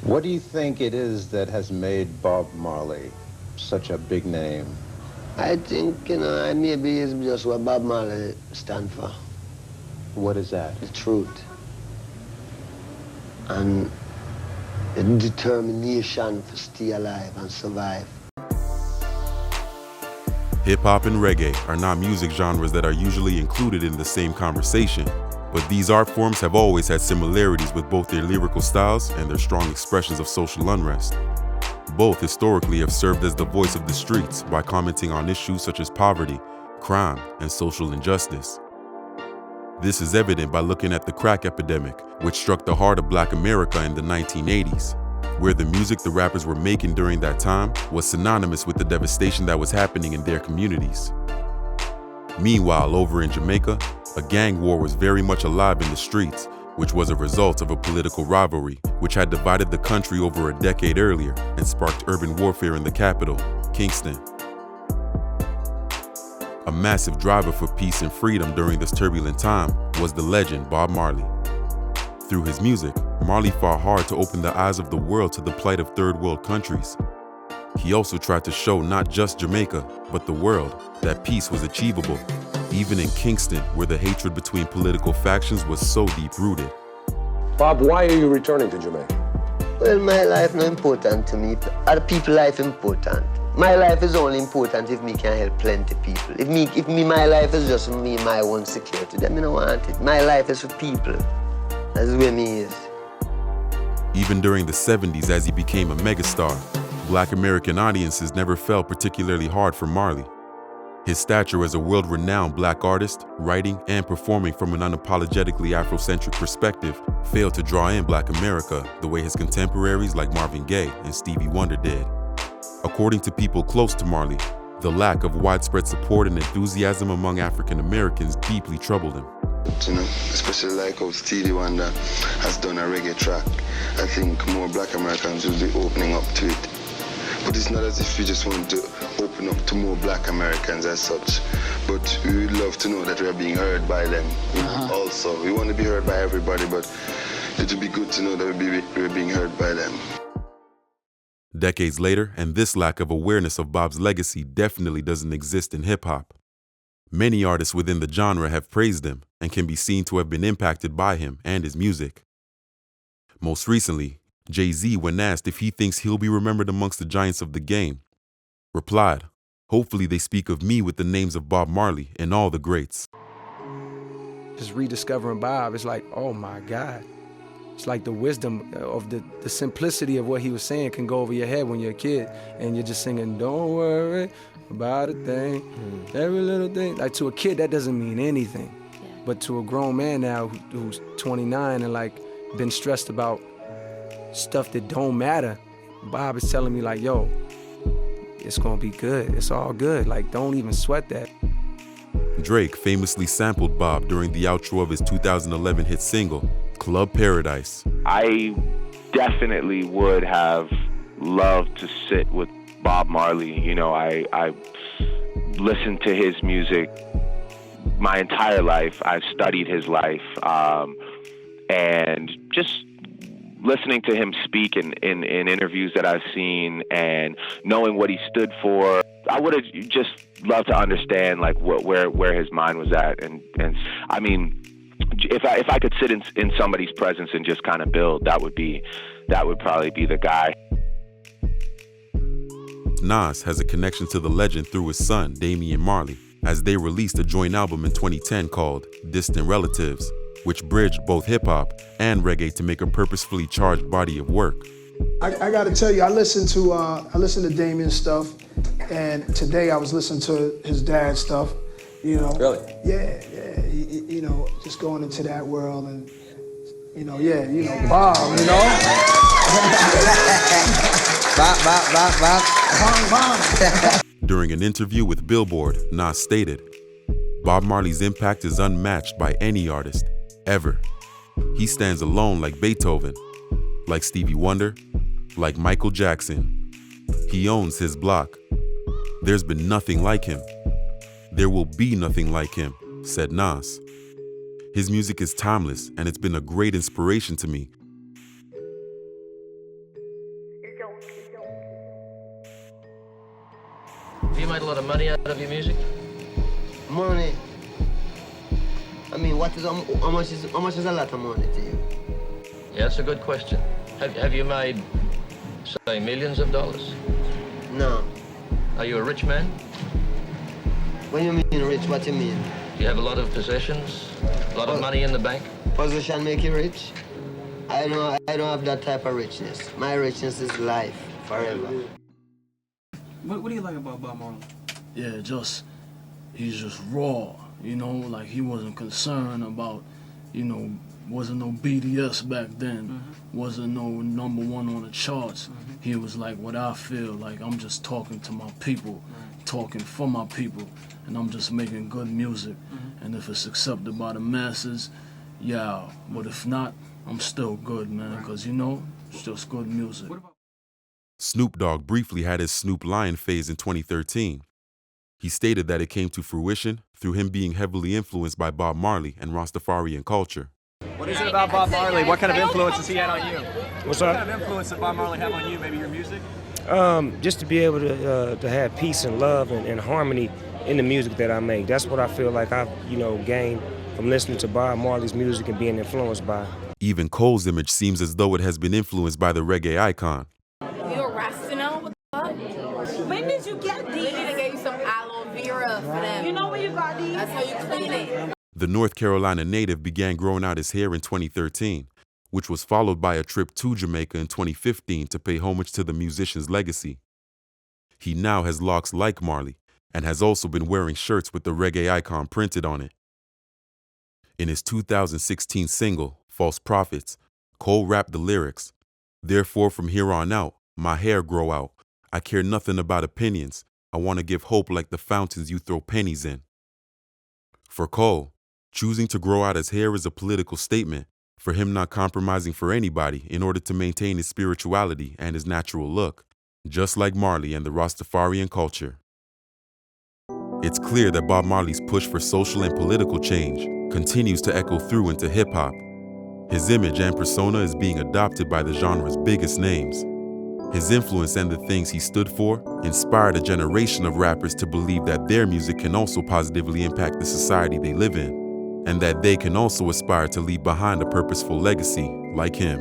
What do you think it is that has made Bob Marley such a big name? I think, maybe it's just what Bob Marley stand for. What is that? The truth. And the determination to stay alive and survive. Hip-hop and reggae are not music genres that are usually included in the same conversation, but these art forms have always had similarities with both their lyrical styles and their strong expressions of social unrest. Both historically have served as the voice of the streets by commenting on issues such as poverty, crime, and social injustice. This is evident by looking at the crack epidemic, which struck the heart of Black America in the 1980s, where the music the rappers were making during that time was synonymous with the devastation that was happening in their communities. Meanwhile, over in Jamaica, a gang war was very much alive in the streets, which was a result of a political rivalry which had divided the country over a decade earlier and sparked urban warfare in the capital, Kingston. A massive driver for peace and freedom during this turbulent time was the legend Bob Marley. Through his music, Marley fought hard to open the eyes of the world to the plight of third world countries. He also tried to show not just Jamaica, but the world, that peace was achievable, even in Kingston, where the hatred between political factions was so deep-rooted. Bob, why are you returning to Jamaica? Well, my life not important to me. Other people's life important. My life is only important if me can help plenty people. If my life is just for me, my own security, then I don't want it. My life is for people. That's where me is. Even during the 70s, as he became a megastar, Black American audiences never fell particularly hard for Marley. His stature as a world-renowned Black artist, writing and performing from an unapologetically Afrocentric perspective, failed to draw in Black America the way his contemporaries like Marvin Gaye and Stevie Wonder did. According to people close to Marley, the lack of widespread support and enthusiasm among African Americans deeply troubled him. Especially like how Stevie Wonder has done a reggae track. I think more Black Americans will be opening up to it. But it's not as if we just want to open up to more Black Americans as such. But we would love to know that we are being heard by them also. We want to be heard by everybody, but it would be good to know that we're being heard by them. Decades later, and this lack of awareness of Bob's legacy definitely doesn't exist in hip-hop. Many artists within the genre have praised him and can be seen to have been impacted by him and his music. Most recently, Jay-Z, when asked if he thinks he'll be remembered amongst the giants of the game, replied, "Hopefully they speak of me with the names of Bob Marley and all the greats." Just rediscovering Bob, it's like, oh my God. It's like the wisdom of the simplicity of what he was saying can go over your head when you're a kid and you're just singing, don't worry about a thing, every little thing. Like to a kid, that doesn't mean anything. Yeah. But to a grown man now who's 29 and like been stressed about stuff that don't matter, Bob is telling me like, yo, it's gonna be good. It's all good. Like, don't even sweat that. Drake famously sampled Bob during the outro of his 2011 hit single, Club Paradise. I definitely would have loved to sit with Bob Marley. You know, I listened to his music my entire life. I've studied his life, and just listening to him speak in interviews that I've seen and knowing what he stood for, I would have just loved to understand like where his mind was at, and I mean, if I could sit in somebody's presence and just kind of build, that would probably be the guy. Nas has a connection to the legend through his son, Damian Marley, as they released a joint album in 2010 called Distant Relatives, which bridged both hip-hop and reggae to make a purposefully charged body of work. I gotta tell you, I listened to Damian's stuff, and today I was listening to his dad's stuff, you know. Really? Yeah, you know, just going into that world and, Bob, you know. Bob. During an interview with Billboard, Nas stated, "Bob Marley's impact is unmatched by any artist, ever. He stands alone like Beethoven, like Stevie Wonder, like Michael Jackson. He owns his block. There's been nothing like him. There will be nothing like him," said Nas. His music is timeless, and it's been a great inspiration to me. Have you made a lot of money out of your music? Money. I mean, how much is a lot of money to you? Yeah, that's a good question. Have you made, say, millions of dollars? No. Are you a rich man? When you mean rich, what you mean? Do you have a lot of possessions? A lot of money in the bank? Position make you rich? I don't have that type of richness. My richness is life, forever. What do you like about Bob Marley? Yeah, he's just raw, you know, like he wasn't concerned about, you know, wasn't no BDS back then, wasn't no #1 on the charts. He was like, what I feel, like I'm just talking to my people, talking for my people, and I'm just making good music. And if it's accepted by the masses, yeah, but if not, I'm still good, man, because, you know, it's just good music. Snoop Dogg briefly had his Snoop Lion phase in 2013. He stated that it came to fruition through him being heavily influenced by Bob Marley and Rastafarian culture. What is it about Bob Marley? What kind of influence has he had on you? What's what up? kind of influence did Bob Marley have on you? Maybe your music? Just to be able to have peace and love and harmony in the music that I make. That's what I feel like I've, you know, gained from listening to Bob Marley's music and being influenced by. Even Cole's image seems as though it has been influenced by the reggae icon. You're a Rasta now? What the fuck? When did you get these? They need to get you some aloe vera for them. You know where you got these? That's how you clean it. The North Carolina native began growing out his hair in 2013, which was followed by a trip to Jamaica in 2015 to pay homage to the musician's legacy. He now has locks like Marley and has also been wearing shirts with the reggae icon printed on it. In his 2016 single, False Prophets, Cole rapped the lyrics, "Therefore from here on out, my hair grow out. I care nothing about opinions. I want to give hope like the fountains you throw pennies in." For Cole, choosing to grow out his hair is a political statement for him not compromising for anybody in order to maintain his spirituality and his natural look, just like Marley and the Rastafarian culture. It's clear that Bob Marley's push for social and political change continues to echo through into hip-hop. His image and persona is being adopted by the genre's biggest names. His influence and the things he stood for inspired a generation of rappers to believe that their music can also positively impact the society they live in, and that they can also aspire to leave behind a purposeful legacy like him.